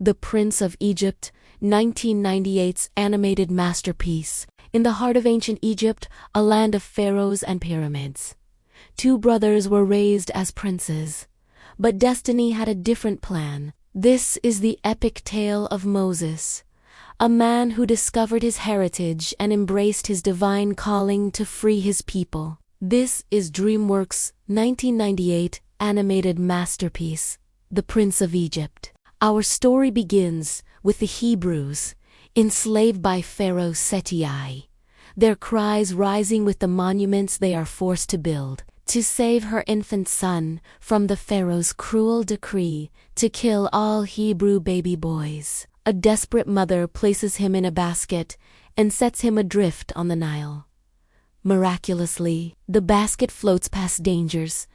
The Prince of Egypt, 1998's animated masterpiece. In the heart of ancient Egypt, a land of pharaohs and pyramids, two brothers were raised as princes. But destiny had a different plan. This is the epic tale of Moses, a man who discovered his heritage and embraced his divine calling to free his people. This is DreamWorks' 1998 animated masterpiece, The Prince of Egypt. Our story begins with the Hebrews, enslaved by Pharaoh Seti I, their cries rising with the monuments they are forced to build, to save her infant son from the Pharaoh's cruel decree to kill all Hebrew baby boys. A desperate mother places him in a basket and sets him adrift on the Nile. Miraculously, the basket floats past dangers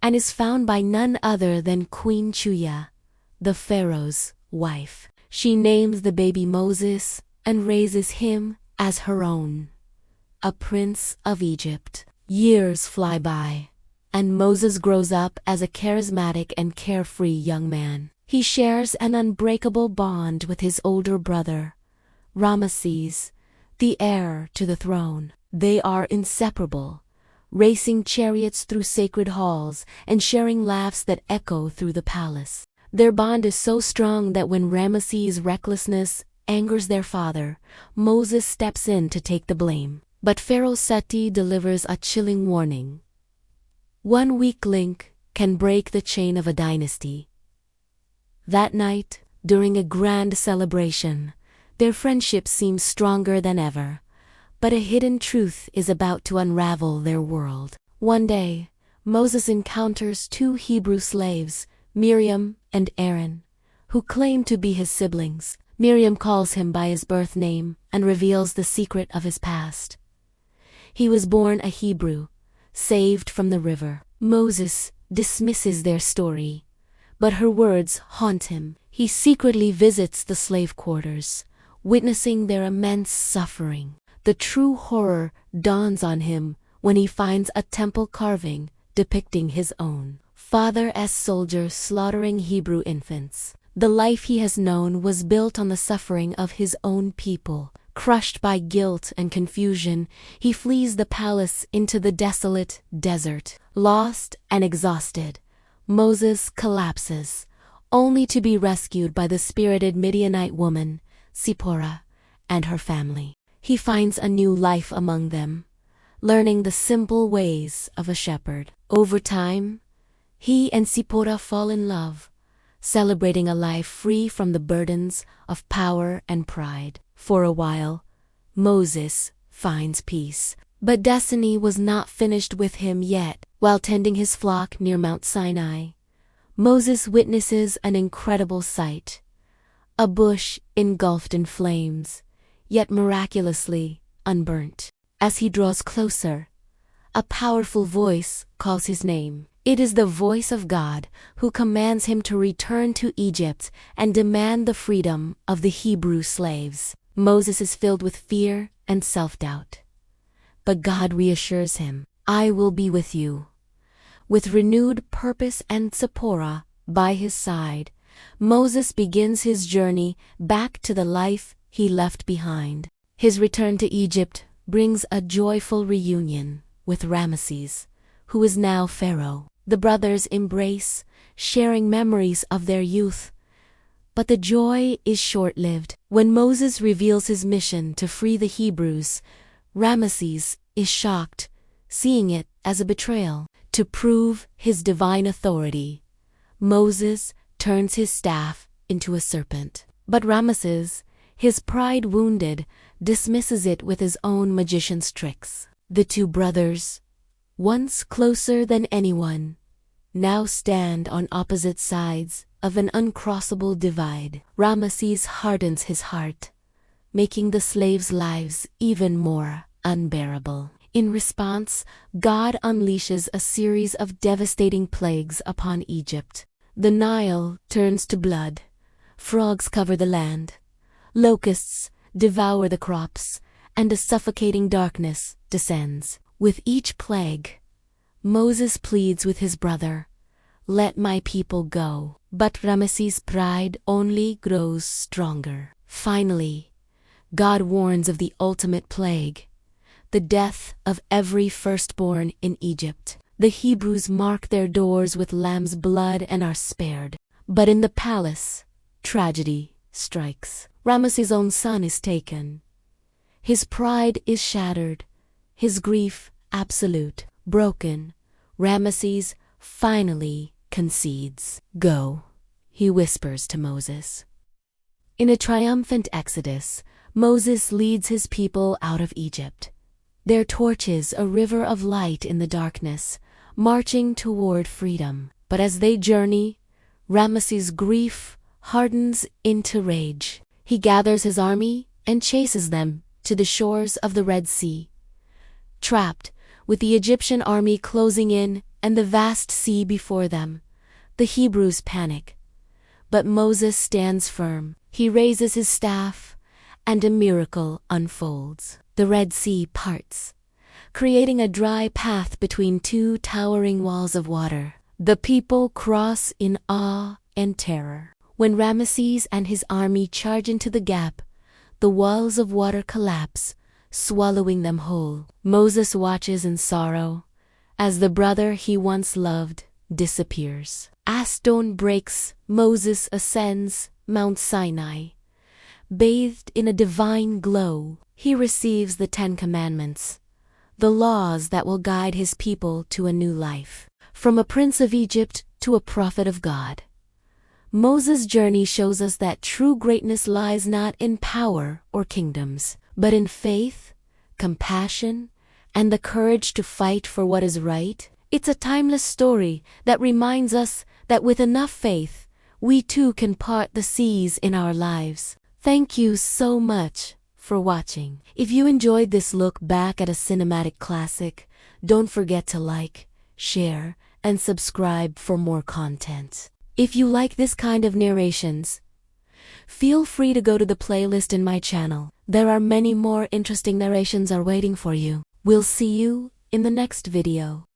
and is found by none other than Queen Chuya, the Pharaoh's wife. She names the baby Moses and raises him as her own, a prince of Egypt. Years fly by, and Moses grows up as a charismatic and carefree young man. He shares an unbreakable bond with his older brother, Ramesses, the heir to the throne. They are inseparable, racing chariots through sacred halls and sharing laughs that echo through the palace. Their bond is so strong that when Ramesses' recklessness angers their father, Moses steps in to take the blame. But Pharaoh Seti delivers a chilling warning. One weak link can break the chain of a dynasty. That night, during a grand celebration, their friendship seems stronger than ever, but a hidden truth is about to unravel their world. One day, Moses encounters two Hebrew slaves, Miriam and Aaron, who claim to be his siblings. Miriam calls him by his birth name and reveals the secret of his past. He was born a Hebrew, saved from the river. Moses dismisses their story, but her words haunt him. He secretly visits the slave quarters, witnessing their immense suffering. The true horror dawns on him when he finds a temple carving depicting his own father as soldier slaughtering Hebrew infants. The life he has known was built on the suffering of his own people. Crushed by guilt and confusion, he flees the palace into the desolate desert. Lost and exhausted, Moses collapses, only to be rescued by the spirited Midianite woman, Zipporah, and her family. He finds a new life among them, learning the simple ways of a shepherd. Over time, he and Zipporah fall in love, celebrating a life free from the burdens of power and pride. For a while, Moses finds peace. But destiny was not finished with him yet. While tending his flock near Mount Sinai, Moses witnesses an incredible sight. A bush engulfed in flames, yet miraculously unburnt. As he draws closer, a powerful voice calls his name. It is the voice of God, who commands him to return to Egypt and demand the freedom of the Hebrew slaves. Moses is filled with fear and self-doubt. But God reassures him, "I will be with you." With renewed purpose and Zipporah by his side, Moses begins his journey back to the life he left behind. His return to Egypt brings a joyful reunion with Ramesses, who is now Pharaoh. The brothers embrace, sharing memories of their youth. But the joy is short-lived. When Moses reveals his mission to free the Hebrews, Ramesses is shocked, seeing it as a betrayal. To prove his divine authority, Moses turns his staff into a serpent. But Ramesses, his pride wounded, dismisses it with his own magician's tricks. The two brothers, once closer than anyone, now stand on opposite sides of an uncrossable divide. Ramesses hardens his heart, making the slaves' lives even more unbearable. In response, God unleashes a series of devastating plagues upon Egypt. The Nile turns to blood, frogs cover the land, locusts devour the crops, and a suffocating darkness descends. With each plague, Moses pleads with his brother, let my people go. But Ramesses' pride only grows stronger. Finally, God warns of the ultimate plague, the death of every firstborn in Egypt. The Hebrews mark their doors with lamb's blood and are spared. But in the palace, tragedy strikes. Ramesses' own son is taken. His pride is shattered, his grief absolute. Broken, Ramesses finally concedes. Go, he whispers to Moses. In a triumphant exodus, Moses leads his people out of Egypt. Their torches a river of light in the darkness, marching toward freedom. But as they journey, Ramesses' grief hardens into rage. He gathers his army and chases them to the shores of the Red Sea. Trapped, with the Egyptian army closing in and the vast sea before them, the Hebrews panic. But Moses stands firm. He raises his staff, and a miracle unfolds. The Red Sea parts, creating a dry path between two towering walls of water. The people cross in awe and terror. When Ramesses and his army charge into the gap, the walls of water collapse, swallowing them whole. Moses watches in sorrow as the brother he once loved disappears. As dawn breaks, Moses ascends Mount Sinai. Bathed in a divine glow, he receives the 10 Commandments, the laws that will guide his people to a new life. From a prince of Egypt to a prophet of God, Moses' journey shows us that true greatness lies not in power or kingdoms, but in faith, compassion, and the courage to fight for what is right. It's a timeless story that reminds us that with enough faith, we too can part the seas in our lives. Thank you so much for watching. If you enjoyed this look back at a cinematic classic, don't forget to like, share, and subscribe for more content. If you like this kind of narrations, feel free to go to the playlist in my channel. There are many more interesting narrations are waiting for you. We'll see you in the next video.